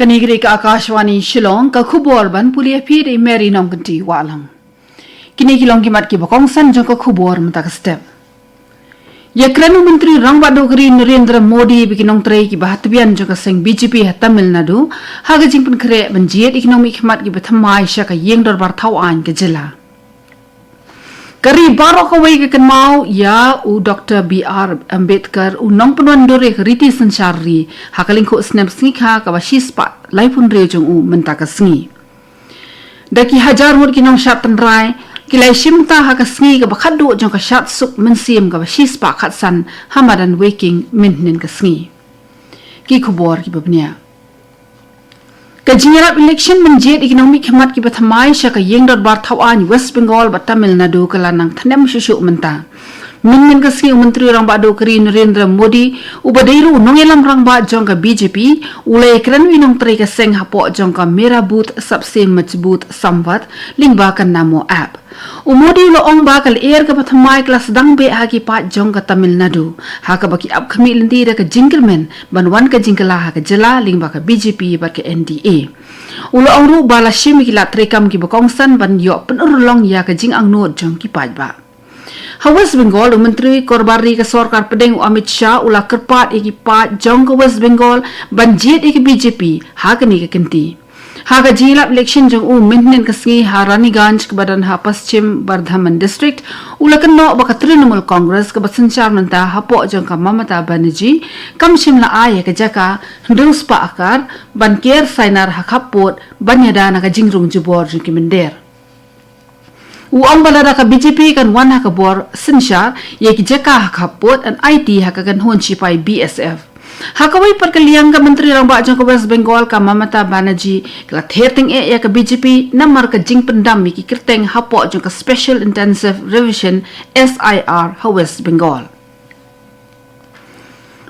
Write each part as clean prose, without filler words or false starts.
Kanigri ka Akashwani Shillong ka khubor ban pulia phir e Mary nom kanti walang. Kini kilong kimat ki bakong san jong ka khubor mata ka step. Yakranu Menteri Rangba Dogri Narendra Modi bikinong tray ki bahatbian jong ka seng BJP ha Tamil Nadu haga jingpun kre banjiet economic kimat ki bathamai sya ka yeng dor bar thau an ka jela. Kari baro kawai ke kenmau ya u Dr. B.R. Ambedkar u nong penuan dore ke riti sensari hakalingko snap sngikha ka basispa laipun rejong u mentaka sngi. Daki hajar mut kinong syat tenrai kilai shimta haka sngi ka bakhadu jong ka syat suk mensim ka basispa khatsan hamadan waking minhnen ka sngi. Ki khubor ki babnia. Kajingarap election menjadi ekonomi khmat ki bathamai sya ka yeng dot bar thawan West Bengal bat Tamil Nadu kalanang thanem shushu menta min ka si menteri Rangba Dogri Narendra Modi ubadairu nongelam rangba jong ka BJP ulai kran winong trai ka seng hapo jong ka mera booth sabse majbut samvat lingba kan namo app Umodi lo ong bakal air ka bathamai kelas dang be haki pat jong ka Tamil Nadu haka baki up khami lendi da ka jingkermen banwan ka jingkala haka jela lingba ka BJP ba ka NDA ulo ong ru bala shimi ki la trekam ki bakongsan ban yo penurlong ya ka jing ang no jong ki pat ba West Bengal Menteri Korbari ke Sarkar Pedeng Amit Shah ulah kerpat iki pat jong ke West Bengal banjit iki BJP hakani ke kenti haga jilap election jong maintenance kasngi Haraniganj ke badan ha Paschim Bardhaman district ulah keno baka Trinamool Congress ke basanchar menta hapo jong ka Mamata Banerjee kam shimla ay ke jaka ndus pa akar ban ker sainar hakapot banyada na ka jingrung jubor jong ki mender Uang balada ka BJP kan wan haka bor sensyar ye ki jaka hakapot an IT haka kan hon sipai BSF Hakawai perkaliang ka Menteri Rangba jong ka West Bengal ka Mamata Banerjee kala therting ya ka BJP namar ka jing pendam ki kirteng hapo jong ka Special Intensive Revision SIR ha West Bengal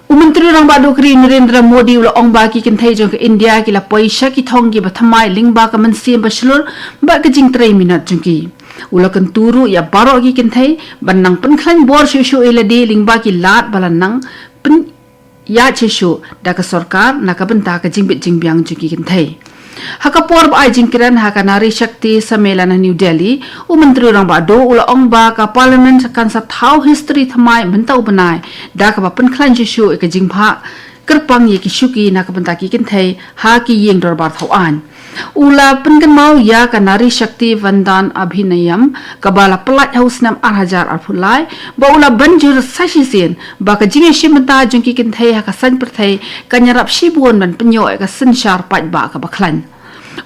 Menteri Rangba Dogri Narendra Modi ulah ong baki kenthai jong ka India kila paisa ki thonggi bathamai lingba ka mansim baslur ba ka jing 3 minit jong ki Ula kenturu ya baro ki kenthai banang penklan bor shushu eladi lingba ki lat balanang pen ya cheshu da ka sarkar na ka benta ka jingbit jingbyang juki kenthai haka por ba jingkiran haka nari shakti sammelana New Delhi menteri Rangba do ula ong ba ka parliament kan sa thau history thamai mentau banai da ka ba penklan shushu ka jingpha kerpang ye ki shuki na ka benta ki kenthai ha ki yeng dor bar thawan Ula pengenmau ya ka nari shakti vandan abhinayam kabala pelat haus nam 8,000 arpulai ba ula banjur sashisin ba ka jinge shimta jengki kenthai ha ka san perthai kanyarap shibun ban penyo ka sensyar pat ba ka baklan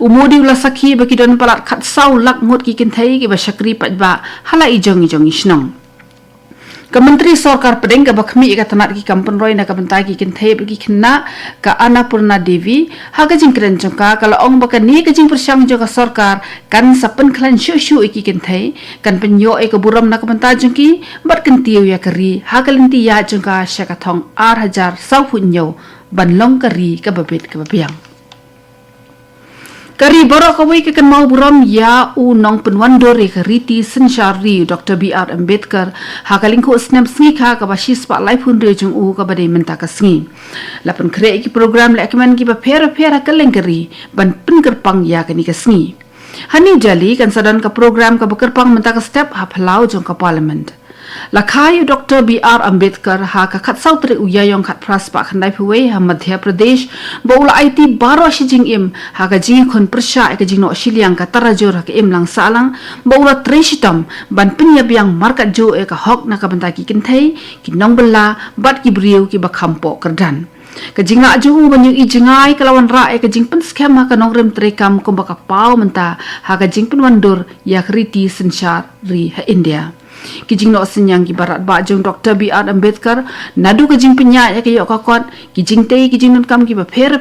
Umudi ula sakhi ba ki don palat khat sau lak ngot ki kenthai ki ba shakri pat ba hala ijong isnong Kementeri Sarkar Pedeng ka bakhmi ka tanat ki kampun roy na ka bentai ki kenthai ki khenna ka Annapurna Devi ha ka jingkren jongka kala ong baka ni ka jing persyang jo ka sarkar kan sapen khlan shu ki kenthai kan penyo e ka buram na ka bentai jongki bat kentiu ya kari ha ka linti ya jongka sya ka thong 8,000 sau punyo banlong kari ka babet ka babiang Kari borok kawai ke kan mau buram ya u nong penwan dore ke riti sensyari Dr. B.R. Ambedkar hakalingko snap sngikha ka basis pa laipun rejung u ka badai menta ka sngi lapan kre ki program lekman ki ba phera kalengkari ban penkerpang ya ka ni ka sngi hani jali kan sadan ka program ka bekerpang menta ka step ha phalau jong ka parliament Lakai Dr. B.R. Ambedkar ha ka khat sautre uyayong khat praspa khandai phuwei ha Madhya Pradesh baula IT baro shijing im ha ka jing khon persha ka jing no shiliang ka tarajur ha ka im lang salang baula treshitam ban penyabyang markat jo e ka hok na ka banta ki kenthai ki nong bella bat ki briu ki ba khampo kerdan Kajinga ju banyung ijingai kalawan ra e kajing pen scam ha ka nongrem trekam ko baka pau menta ha kajing pen wandur ya kriti sensyar ri ha India Kijing no senyang ki barat ba jong Dr. B.R. Ambedkar nadu kajing penya ya kayo kakot kijing tei kijing nun kam ki ba pher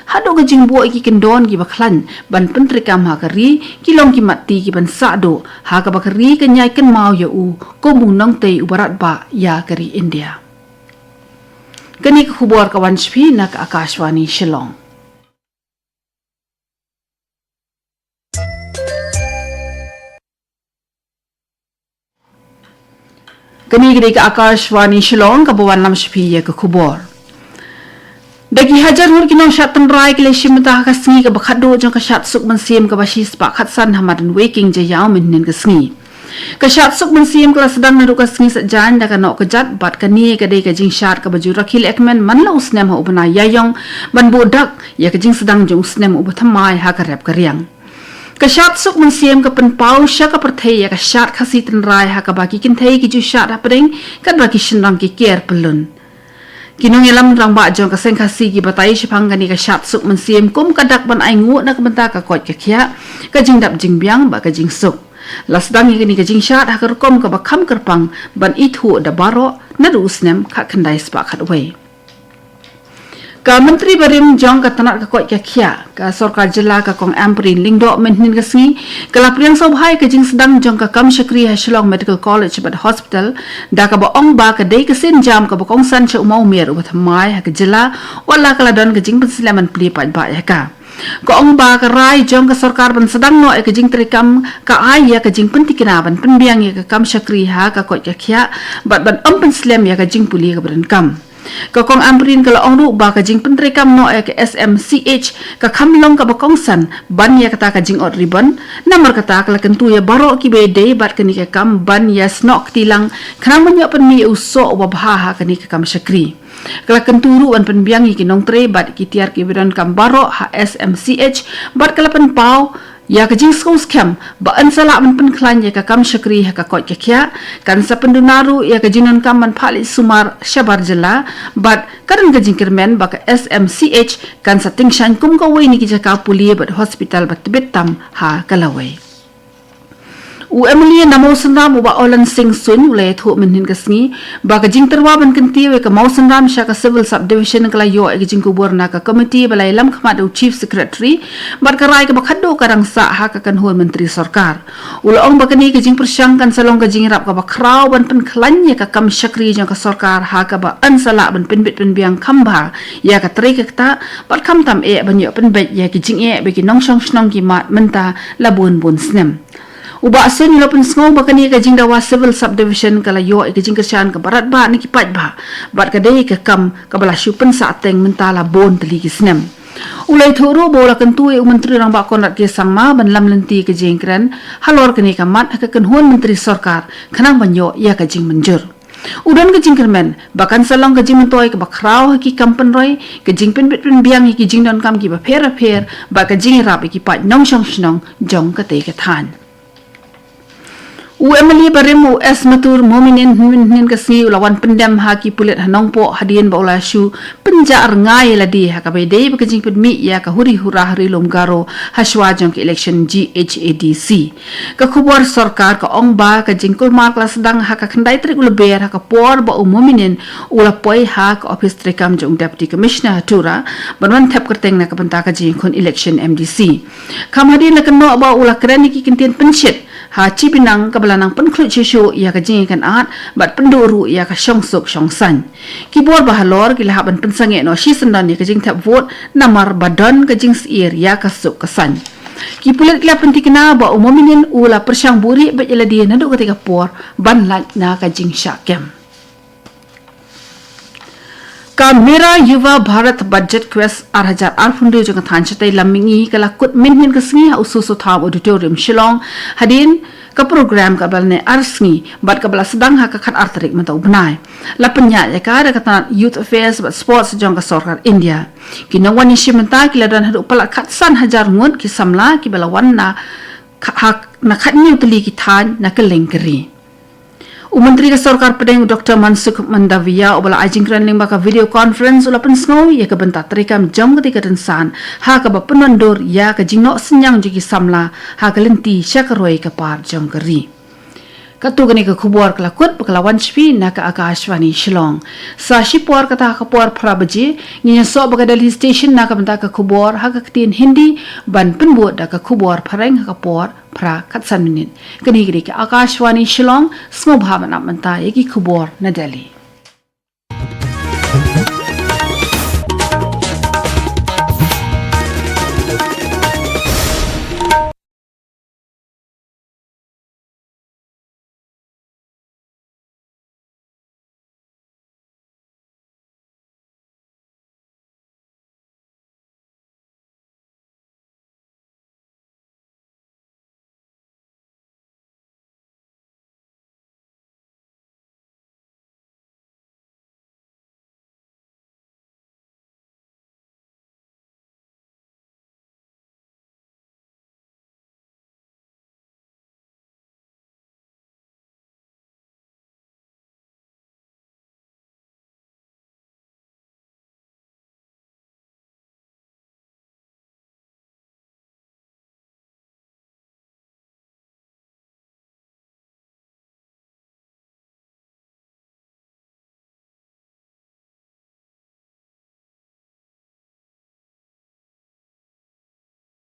hado kajing bo ki kendon ki ba khlan ban pentri kam ha kari kilong ki mati ki ban sado ha ka ba kari kanyai ken mau ya u ko mung nong tei u barat ba ya kari India Kani khubor kawan shpi nak Akashwani Shillong Kani gede ka Akashwani Shillong ka bawan lam shpi ya ka khubor Dagi hajar hur kinong syatan rai kile shimta ka sngi ka bakhado jong ka syat suk mansiem ka bashi spa khatsan hamadan waking je yaw min ka sngi. Ka syat suk mansiem kala sedang naru ka sngi sajan da ka nok ka jat bat ka ni ka dei ka jing syat ka baju rakhil ekmen man la usnem ha ubna yayong ban bodak ya ka jing sedang jong usnem ubathamai ha ka rep ka riang. Ka syat suk mansiem ka penpau sya ka perthei ya ka syat khasi tan rai ha ka baki kin thei ki ju syat ha pring ka baki shinrang ki care pelun. Kinong ilam rang ba jong kaseng kasi ki batai shipang gani ka syat suk mansiem kum kadak ban ai ngu na kabenta ka kot ka khia ka jing dap jing biang ba ka jing suk lasdang gani ka jing syat ha ka kom ka bakham kerpang ban ithu da baro na rusnem ka khandai spa khat wei ka menteri barim jong ka tanak ka kot ka khia ka sarkar jilla ka kong amprin lingdo menhin ka singi kala priang sobhai ka jing sedang jong ka kam shakri ha Shillong Medical College bat hospital da ka ba ong ba ka dei ka sin jam ka ba kong san cha umau mer ubat mai ha ka jilla wala kala don ka jing pensilaman pli pat ba ya ka ko ong ba ka rai jong ka sarkar ban sedang no ka jing trikam ka ai ya ka jing pentikina ban penbiang ya ka kam shakri ha ka kot ka khia bat ban penslam ya ka jing puli ka ban kam ka kong amprin kala ongru ba ka jing pentri kam no ek SMCH ka khamlong ka bakong san ban ya kata ka jing ot ribbon namar kata kala kentu ya baro ki be dei bat kani ka kam ban ya snok tilang khnang manya pen mi uso wa bha ha kani ka kam shakri kala kenturu an pen biang ki nong tre bat ki tiar ki bidan kam baro ha SMCH bat kala pen pau ya ka jing skos kem ba an sala man pen klan ya ka kam shakri ha ka kot ka khia kan sa pendunaru ya ka jinon kam man phali sumar shabar jala but karan ka jing kermen ba ka SMCH kan sa tingshan kum ka wei ni ki ka puli bat hospital bat betam ha kalawai u Emily namo sandam ba olan sing sun le thu min hin kasngi ba ka jing terwa ban kanti we ka mau sandam sha ka civil subdivision kala yo e jing ku borna ka committee balai lam khama do chief secretary bar ka rai ka bakhaddo karang sa ha ka kan hon menteri sarkar ul ong ba kani ka jing persyang kan salong ka jing rap ka ba kraw ban pen khlanye ka kam shakri jang ka sarkar ha ka ba an sala ban pen bit pen biang khamba ya ka tre ka ta bar kham tam e ban yo pen bet ya ki jing e be ki nong shong snong ki mat menta labun bun snem uba asen lo pen sngo ba kani ka jing dawa civil subdivision kala yo ka jing kersan ka barat ba ni ki pat ba bat ka dei ka kam ka bala shu pen sa teng mentala bon teli ki snem ulai thuru bola kentu e menteri rang ba konat ke sangma ban lam lenti ka jing kran halor kani ka mat ka kan hon menteri sarkar khanang banyo ya ka jing menjur udan ka jing kermen bakan salong ka jing mentoi ka bakraw ki kampen roi ka jing pen bit pen biang ki jing don kam ki ba pher ba ka jing rap ki pat nong shong snong jong ka te ka than u Emily baremu es matur mominin hin kasngi ulawan pendam ha ki pulet hanong po hadien ba ula shu penjar ngai ladi ha ka be dei ba jing pedmi ya ka huri hura hari lom garo haswa jong ki election GHADC ka khubor sarkar ka ong ba ka jing kul mar klas dang ha ka khandai trik ul ber ha ka por ba mominin ula poi ha ka office trikam jong deputy commissioner tura banwan thap kerteng na ka penta ka jing kon election MDC kam hadin la kan no ba ula krani ki kinten penshit ha chi binang ka balanang penkhlu chishu ya ka jing kan at bat penduru ya ka shong suk shong san kibor bahalor ki lahaban pensange no shi sandan ni ka jing thap vote namar badon ka jing sir ya ka suk ka san ki pulet kla pentikna ba umuminin ula persyang buri ba ila dia nadu ketika por ban laj na ka jing syakem ka mera yuva bharat budget quest 2008 jong than chatai lamingi kala kut min ka sngi ha usu thab auditorium Shillong hadin ka program ka balne arsngi bat ka bala sedang ha ka khat artrik mata ubnai la penya ya ka da kata youth affairs but sports jong ka sarkar India kinawani shimenta kila dan hadu pala khat san hajar ngut ki samla ki bala wanna na khat ni utli ki than na ka lengkeri Menteri Sarkar Pedeng Dr. Mansukh Mandavia obala ajingkran ling baka video conference ulapan snow ya ka benta trikam jom ketika densan ha ka ba penondor ya ka jingno senyang jiki samla ha ka lenti syakaroi ka par jom keri katu gani ka khubor kala kut pakalawan shpi na ka Akashwani Shillong sa shipor kata ka por phrabaji ni so baga Delhi station na ka benta ka khubor ha ka tin Hindi ban penbo da ka khubor phareng ha ka por phra khatsan minit kani gri ka Akashwani Shillong smo bhavana manta yeki khubor na Delhi